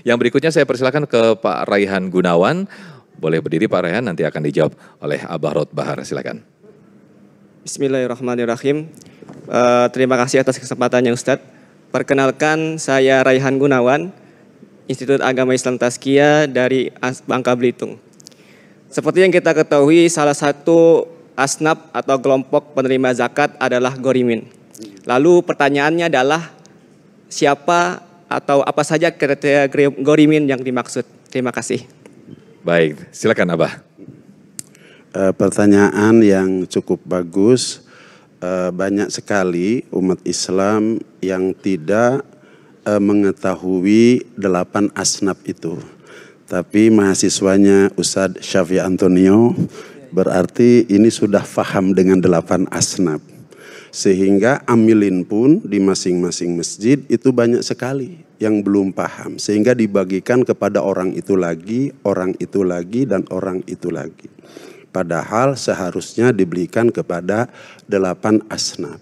Yang berikutnya saya persilakan ke Pak Raihan Gunawan. Boleh berdiri Pak Raihan, nanti akan dijawab oleh Abah Rod Bahar. Silakan. Bismillahirrahmanirrahim. Terima kasih atas kesempatannya Ustadz. Perkenalkan, saya Raihan Gunawan, Institut Agama Islam Tazkiyah dari Bangka Belitung. Seperti yang kita ketahui, salah satu asnaf atau kelompok penerima zakat adalah gorimin. Lalu pertanyaannya adalah siapa atau apa saja kriteria gorimin yang dimaksud? Terima kasih. Baik, silakan Abah. Pertanyaan yang cukup bagus. Banyak sekali umat Islam yang tidak mengetahui 8 asnaf itu. Tapi mahasiswanya Ustadz Syafi Antonio berarti ini sudah faham dengan 8 asnaf. Sehingga amilin pun di masing-masing masjid itu banyak sekali yang belum paham. Sehingga dibagikan kepada orang itu lagi, dan orang itu lagi. Padahal seharusnya diberikan kepada 8 asnaf.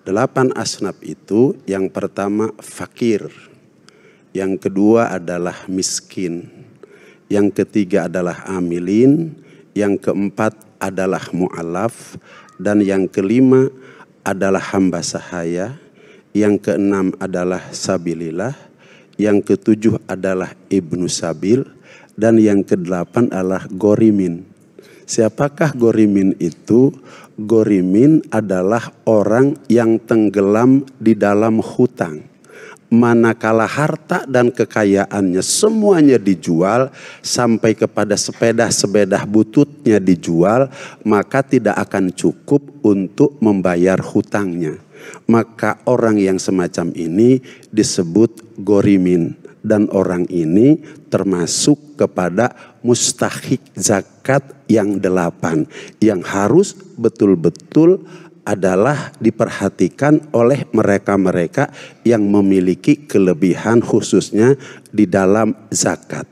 8 asnaf itu yang pertama fakir. Yang kedua adalah miskin. Yang ketiga adalah amilin. Yang keempat adalah mu'alaf. Dan yang kelima adalah hamba sahaya, yang keenam adalah sabilillah, yang ketujuh adalah ibnu sabil, dan yang kedelapan adalah gorimin. Siapakah gorimin itu? Gorimin adalah orang yang tenggelam di dalam hutang. Manakala harta dan kekayaannya semuanya dijual sampai kepada sepeda bututnya dijual, maka tidak akan cukup untuk membayar hutangnya. Maka orang yang semacam ini disebut gorimin, dan orang ini termasuk kepada mustahik zakat yang 8 yang harus betul-betul adalah diperhatikan oleh mereka-mereka yang memiliki kelebihan khususnya di dalam zakat.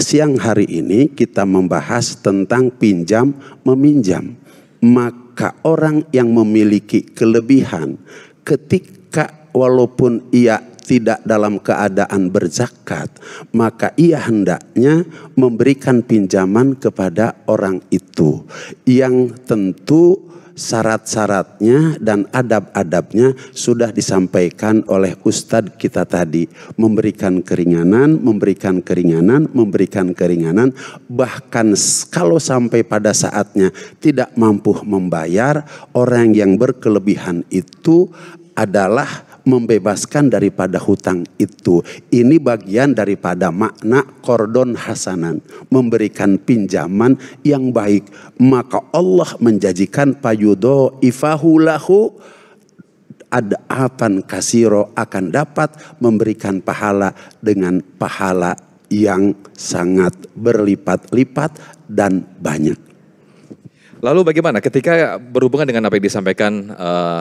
Siang hari ini kita membahas tentang pinjam meminjam. Maka orang yang memiliki kelebihan ketika walaupun ia tidak dalam keadaan berzakat, maka ia hendaknya memberikan pinjaman kepada orang itu yang tentu syarat-syaratnya dan adab-adabnya sudah disampaikan oleh Ustadz kita tadi. Memberikan keringanan, bahkan kalau sampai pada saatnya tidak mampu membayar, orang yang berkelebihan itu adalah membebaskan daripada hutang itu. Ini bagian daripada makna qardon hasanan, memberikan pinjaman yang baik. Maka Allah menjanjikan payudo ifahu lahu ad'afan kasiro, akan dapat memberikan pahala dengan pahala yang sangat berlipat-lipat dan banyak. Lalu bagaimana ketika berhubungan dengan apa yang disampaikan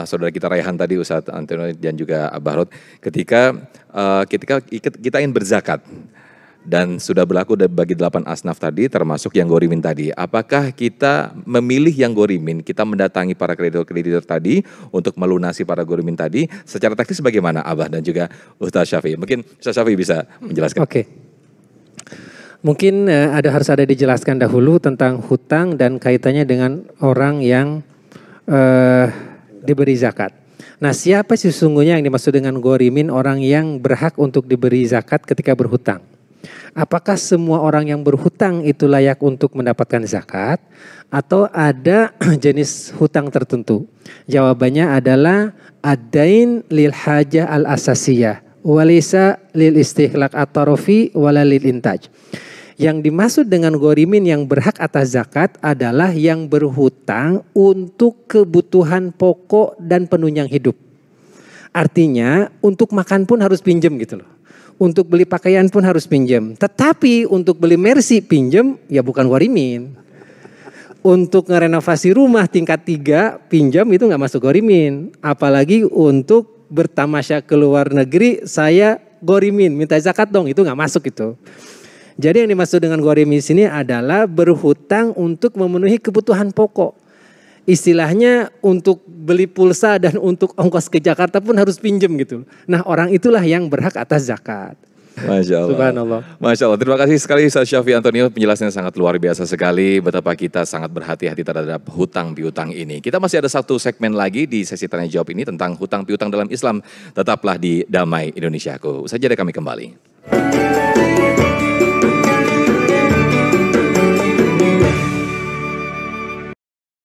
saudara kita Raihan tadi, Ustadz Antonio dan juga Abah Rod, ketika kita ingin berzakat dan sudah berlaku bagi 8 asnaf tadi termasuk yang gorimin tadi, apakah kita memilih yang gorimin, kita mendatangi para kreditor tadi untuk melunasi para gorimin tadi, secara teknis bagaimana Abah dan juga Ustadz Syafi? Mungkin Ustadz Syafi bisa menjelaskan. Oke. Mungkin harus ada dijelaskan dahulu tentang hutang dan kaitannya dengan orang yang diberi zakat. Nah, siapa sesungguhnya yang dimaksud dengan gorimin, orang yang berhak untuk diberi zakat ketika berhutang? Apakah semua orang yang berhutang itu layak untuk mendapatkan zakat atau ada jenis hutang tertentu? Jawabannya adalah ad-dain lil hajah al-asasiyah walisa lil istihlak at-tarafi wala lil intaj. Yang dimaksud dengan gorimin yang berhak atas zakat adalah yang berhutang untuk kebutuhan pokok dan penunjang hidup. Artinya untuk makan pun harus pinjam gitu loh. Untuk beli pakaian pun harus pinjam. Tetapi untuk beli mercy pinjam ya bukan gorimin. Untuk ngerenovasi rumah tingkat 3 pinjam itu gak masuk gorimin. Apalagi untuk bertamasya ke luar negeri saya gorimin, minta zakat dong, itu gak masuk itu. Jadi yang dimaksud dengan gorimin sini adalah berhutang untuk memenuhi kebutuhan pokok. Istilahnya untuk beli pulsa dan untuk ongkos ke Jakarta pun harus pinjam gitu. Nah, orang itulah yang berhak atas zakat. Masya Allah. Subhanallah. Masya Allah. Terima kasih sekali Ustaz Syafi Antonio, penjelasannya sangat luar biasa sekali. Betapa kita sangat berhati-hati terhadap hutang piutang ini. Kita masih ada satu segmen lagi di sesi tanya jawab ini tentang hutang piutang dalam Islam. Tetaplah di Damai Indonesiaku. Usai jeda kami kembali.